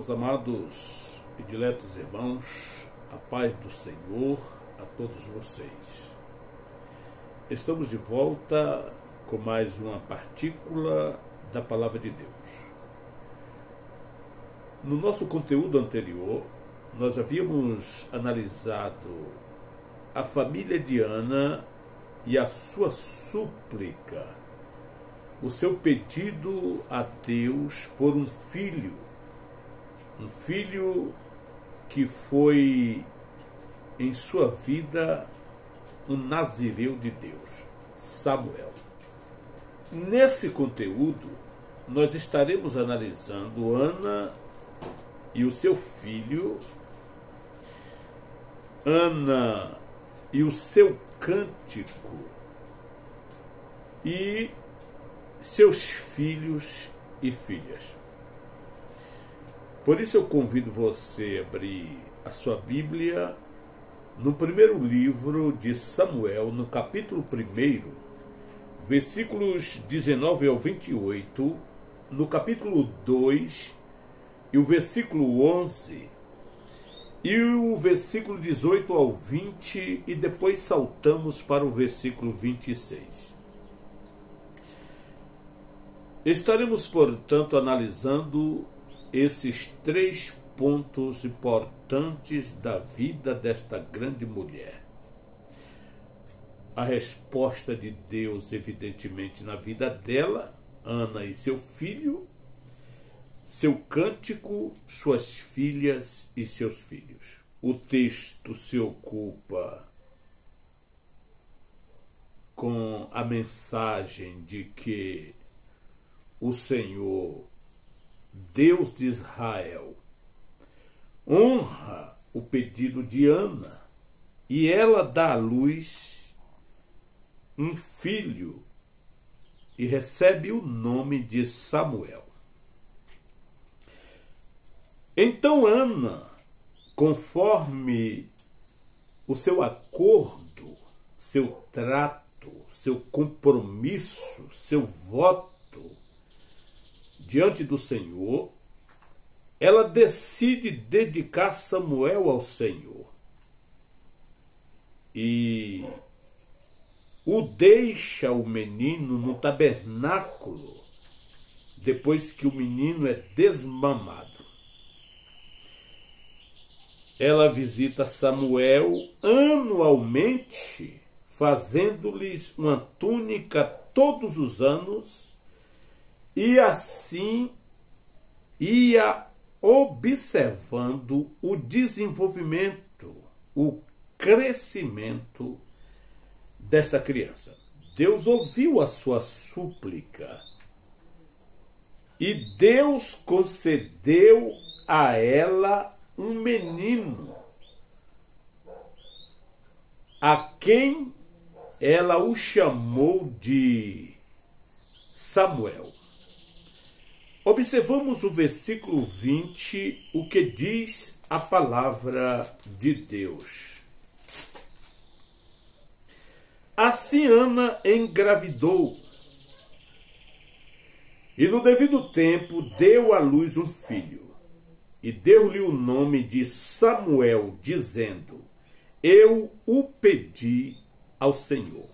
Meus amados e diletos irmãos, a paz do Senhor a todos vocês. Estamos de volta com mais uma partícula da Palavra de Deus. No nosso conteúdo anterior, nós havíamos analisado a família de Ana e a sua súplica, o seu pedido a Deus por um filho que foi em sua vida um nazireu de Deus, Samuel. Nesse conteúdo, nós estaremos analisando Ana e o seu filho, Ana e o seu cântico e seus filhos e filhas. Por isso eu convido você a abrir a sua Bíblia no primeiro livro de Samuel, no capítulo 1, versículos 19 ao 28, no capítulo 2 e o versículo 11 e o versículo 18 ao 20, e depois saltamos para o versículo 26. Estaremos, portanto, analisando esses 3 pontos importantes da vida desta grande mulher. A resposta de Deus, evidentemente, na vida dela, Ana e seu filho, seu cântico, suas filhas e seus filhos. O texto se ocupa com a mensagem de que o Senhor, Deus de Israel, honra o pedido de Ana e ela dá à luz um filho e recebe o nome de Samuel. Então Ana, conforme o seu acordo, seu trato, seu compromisso, seu voto diante do Senhor, ela decide dedicar Samuel ao Senhor e o deixa o menino no tabernáculo depois que o menino é desmamado. Ela visita Samuel anualmente, fazendo-lhes uma túnica todos os anos, e assim ia observando o desenvolvimento, o crescimento desta criança. Deus ouviu a sua súplica e Deus concedeu a ela um menino, a quem ela o chamou de Samuel. Observamos o versículo 20, o que diz a palavra de Deus. Assim Ana engravidou e no devido tempo deu à luz um filho e deu-lhe o nome de Samuel, dizendo: eu o pedi ao Senhor.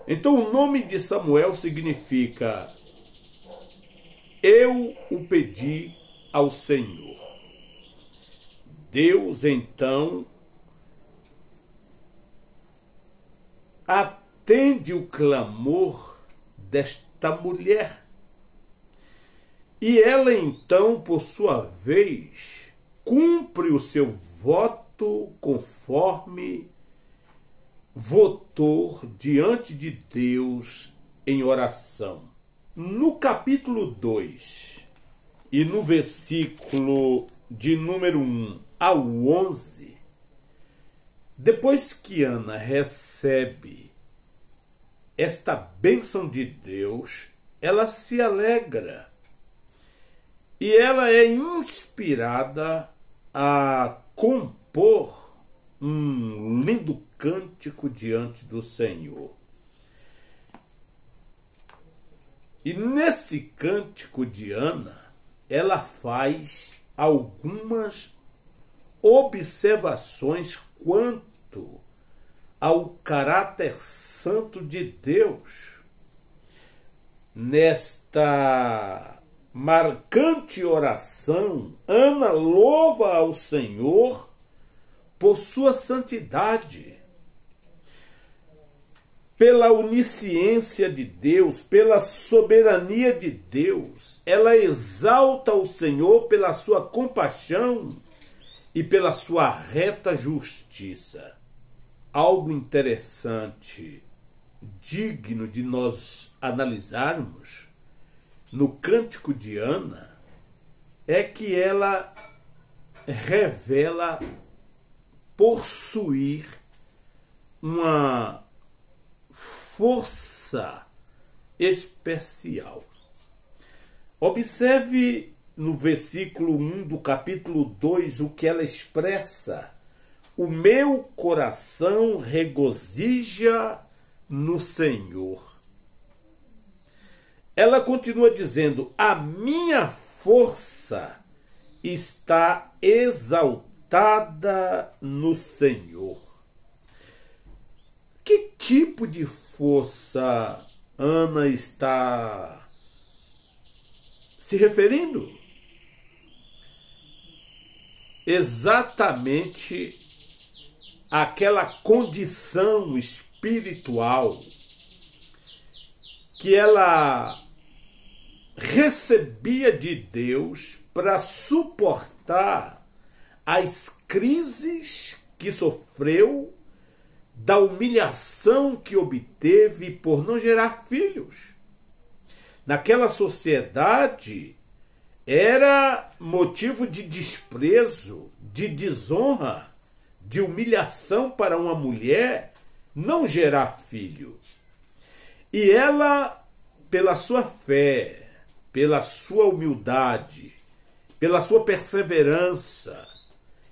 Então o nome de Samuel significa eu o pedi ao Senhor. Deus, então, atende o clamor desta mulher. E ela, então, por sua vez, cumpre o seu voto conforme votou diante de Deus em oração. No capítulo 2 e no versículo de número 1 ao 11, depois que Ana recebe esta bênção de Deus, ela se alegra e ela é inspirada a compor um lindo cântico diante do Senhor. E nesse cântico de Ana, ela faz algumas observações quanto ao caráter santo de Deus. Nesta marcante oração, Ana louva ao Senhor por sua santidade, pela onisciência de Deus, pela soberania de Deus. Ela exalta o Senhor pela sua compaixão e pela sua reta justiça. Algo interessante, digno de nós analisarmos no Cântico de Ana, é que ela revela possuir uma força especial. Observe no versículo 1 do capítulo 2 o que ela expressa. O meu coração regozija no Senhor. Ela continua dizendo: a minha força está exaltada no Senhor. Que tipo de força Ana está se referindo? Exatamente aquela condição espiritual que ela recebia de Deus para suportar as crises que sofreu, da humilhação que obteve por não gerar filhos. Naquela sociedade, era motivo de desprezo, de desonra, de humilhação para uma mulher não gerar filho. E ela, pela sua fé, pela sua humildade, pela sua perseverança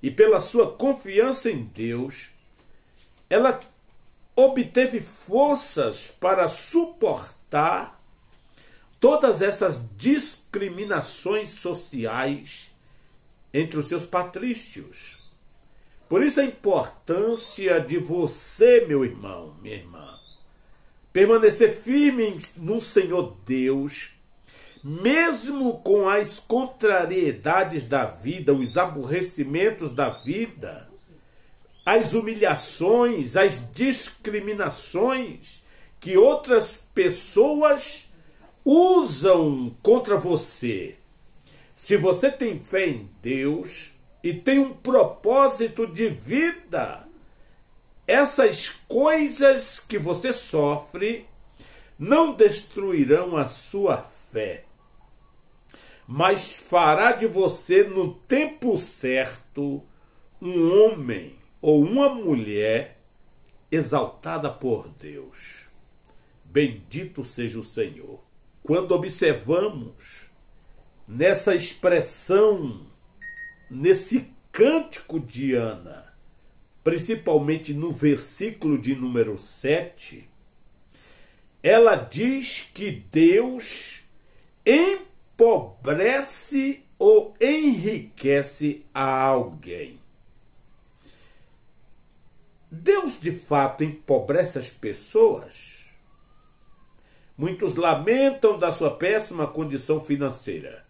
e pela sua confiança em Deus, ela obteve forças para suportar todas essas discriminações sociais entre os seus patrícios. Por isso a importância de você, meu irmão, minha irmã, permanecer firme no Senhor Deus, mesmo com as contrariedades da vida, os aborrecimentos da vida, as humilhações, as discriminações que outras pessoas usam contra você. Se você tem fé em Deus e tem um propósito de vida, essas coisas que você sofre não destruirão a sua fé, mas fará de você, no tempo certo, um homem ou uma mulher exaltada por Deus. Bendito seja o Senhor. Quando observamos nessa expressão, nesse cântico de Ana, principalmente no versículo de número 7, ela diz que Deus empobrece ou enriquece a alguém. Deus de fato empobrece as pessoas? Muitos lamentam da sua péssima condição financeira.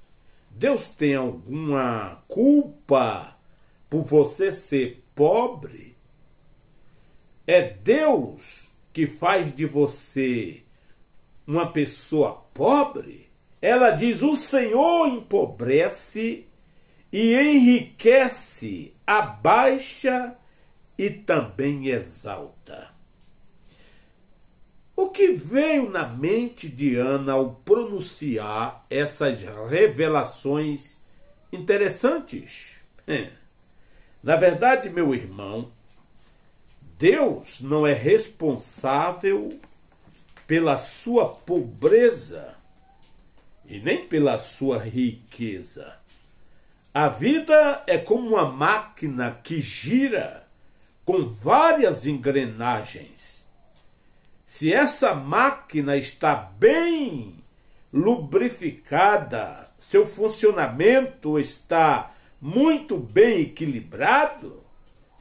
Deus tem alguma culpa por você ser pobre? É Deus que faz de você uma pessoa pobre? Ela diz: o Senhor empobrece e enriquece, abaixa e também exalta. O que veio na mente de Ana ao pronunciar essas revelações interessantes? Na verdade, meu irmão, Deus não é responsável pela sua pobreza e nem pela sua riqueza. A vida é como uma máquina que gira com várias engrenagens. Se essa máquina está bem lubrificada, seu funcionamento está muito bem equilibrado,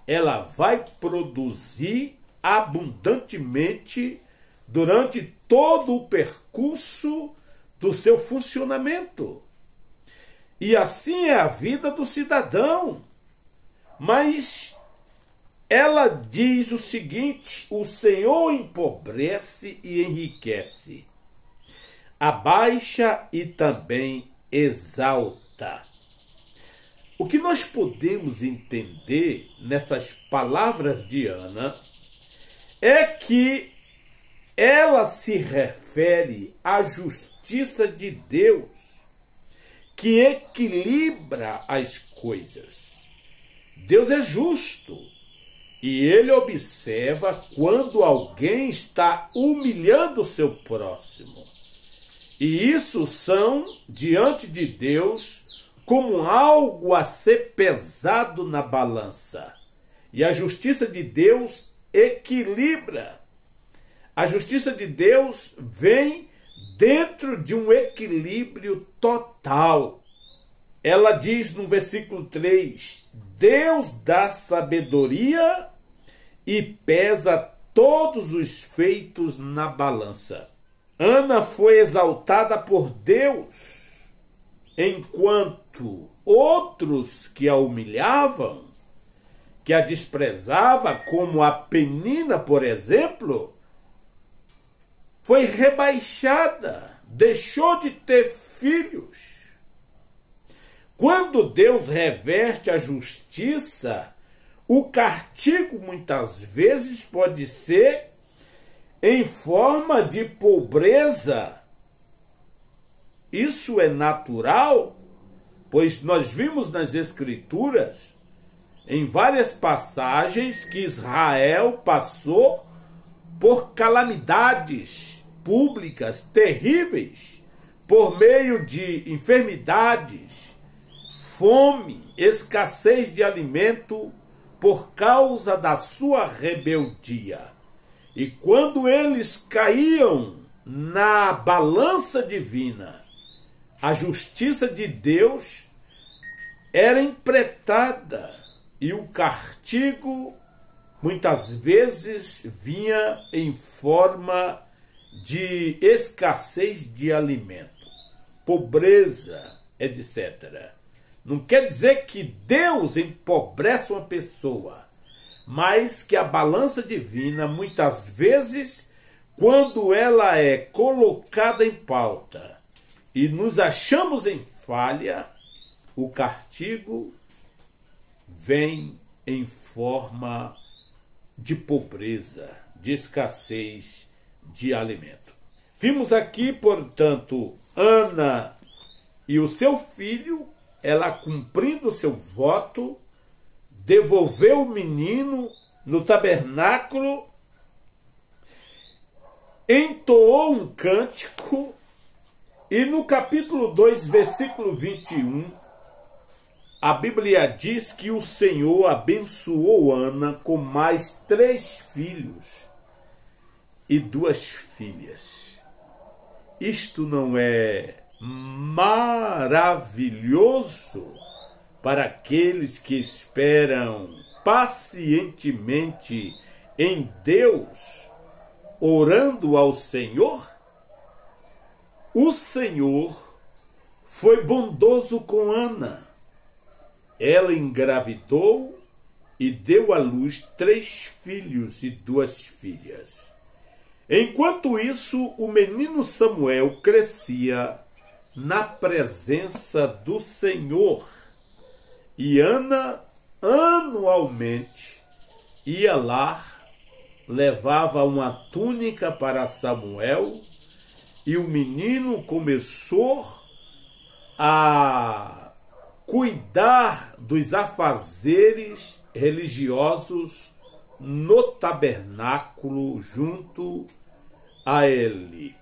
ela vai produzir abundantemente durante todo o percurso do seu funcionamento. E assim é a vida do cidadão. Mas ela diz o seguinte: o Senhor empobrece e enriquece, abaixa e também exalta. O que nós podemos entender nessas palavras de Ana é que ela se refere à justiça de Deus, que equilibra as coisas. Deus é justo e ele observa quando alguém está humilhando o seu próximo. E isso são, diante de Deus, como algo a ser pesado na balança. E a justiça de Deus equilibra. A justiça de Deus vem dentro de um equilíbrio total. Ela diz no versículo 3, Deus dá sabedoria e pesa todos os feitos na balança. Ana foi exaltada por Deus, enquanto outros que a humilhavam, que a desprezavam, como a Penina, por exemplo, foi rebaixada, deixou de ter filhos. Quando Deus reverte a justiça, o castigo muitas vezes pode ser em forma de pobreza. Isso é natural, pois nós vimos nas Escrituras, em várias passagens, que Israel passou por calamidades públicas terríveis, por meio de enfermidades, fome, escassez de alimento, por causa da sua rebeldia. E quando eles caíam na balança divina, a justiça de Deus era empretada e o castigo muitas vezes vinha em forma de escassez de alimento, pobreza, etc. Não quer dizer que Deus empobrece uma pessoa, mas que a balança divina, muitas vezes, quando ela é colocada em pauta e nos achamos em falha, o castigo vem em forma de pobreza, de escassez de alimento. Vimos aqui, portanto, Ana e o seu filho, ela cumprindo o seu voto, devolveu o menino no tabernáculo, entoou um cântico, e no capítulo 2, versículo 21, a Bíblia diz que o Senhor abençoou Ana com mais 3 filhos e 2 filhas. Isto não é maravilhoso para aqueles que esperam pacientemente em Deus, orando ao Senhor? O Senhor foi bondoso com Ana. Ela engravidou e deu à luz 3 filhos e 2 filhas. Enquanto isso, o menino Samuel crescia na presença do Senhor. E Ana, anualmente, ia lá, levava uma túnica para Samuel, e o menino começou a cuidar dos afazeres religiosos no tabernáculo junto a ele.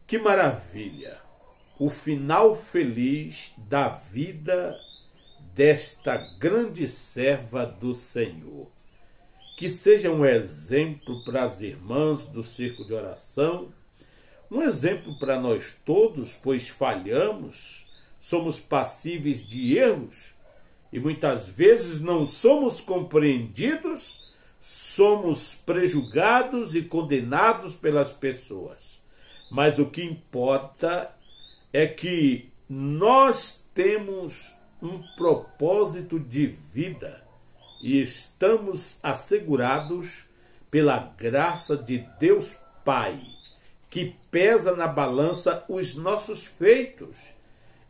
Que maravilha! O final feliz da vida desta grande serva do Senhor. Que seja um exemplo para as irmãs do Círculo de Oração, um exemplo para nós todos, pois falhamos, somos passíveis de erros e muitas vezes não somos compreendidos, somos prejudicados e condenados pelas pessoas. Mas o que importa é que nós temos um propósito de vida e estamos assegurados pela graça de Deus Pai, que pesa na balança os nossos feitos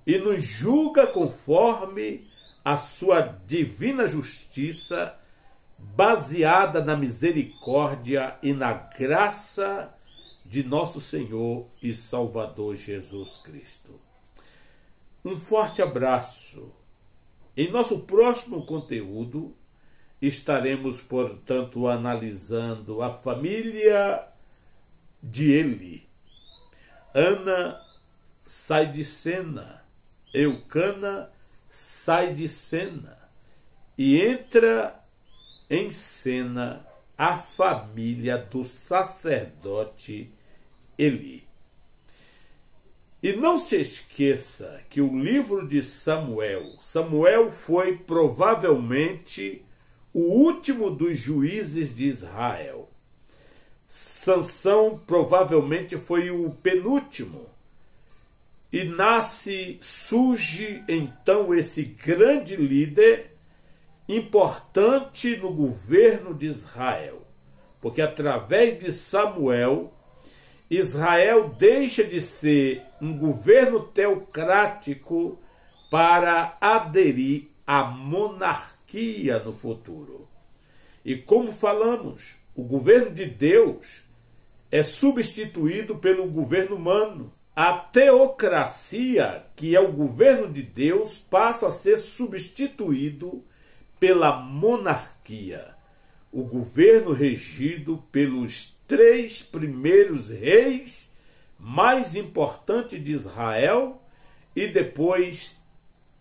e nos julga conforme a sua divina justiça, baseada na misericórdia e na graça de nosso Senhor e Salvador Jesus Cristo. Um forte abraço. Em nosso próximo conteúdo, estaremos, portanto, analisando a família de Eli. Ana sai de cena, Eucana sai de cena e entra em cena a família do sacerdote Eli. E não se esqueça que o livro de Samuel foi provavelmente o último dos juízes de Israel. Sansão provavelmente foi o penúltimo. E surge então esse grande líder importante no governo de Israel. Porque através de Samuel, Israel deixa de ser um governo teocrático para aderir à monarquia no futuro. E como falamos, o governo de Deus é substituído pelo governo humano. A teocracia, que é o governo de Deus, passa a ser substituído pela monarquia. O governo regido pelos 3 primeiros reis mais importantes de Israel, e depois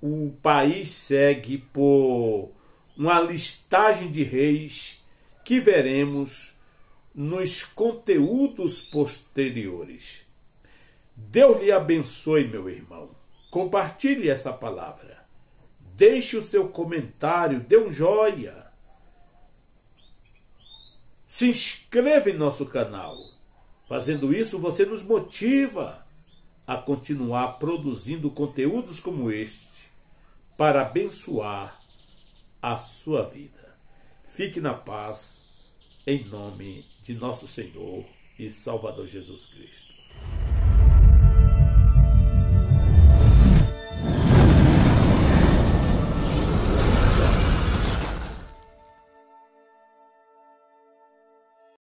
o país segue por uma listagem de reis que veremos nos conteúdos posteriores. Deus lhe abençoe, meu irmão. Compartilhe essa palavra. Deixe o seu comentário, dê um joinha. Se inscreva em nosso canal. Fazendo isso, você nos motiva a continuar produzindo conteúdos como este para abençoar a sua vida. Fique na paz, em nome de nosso Senhor e Salvador Jesus Cristo.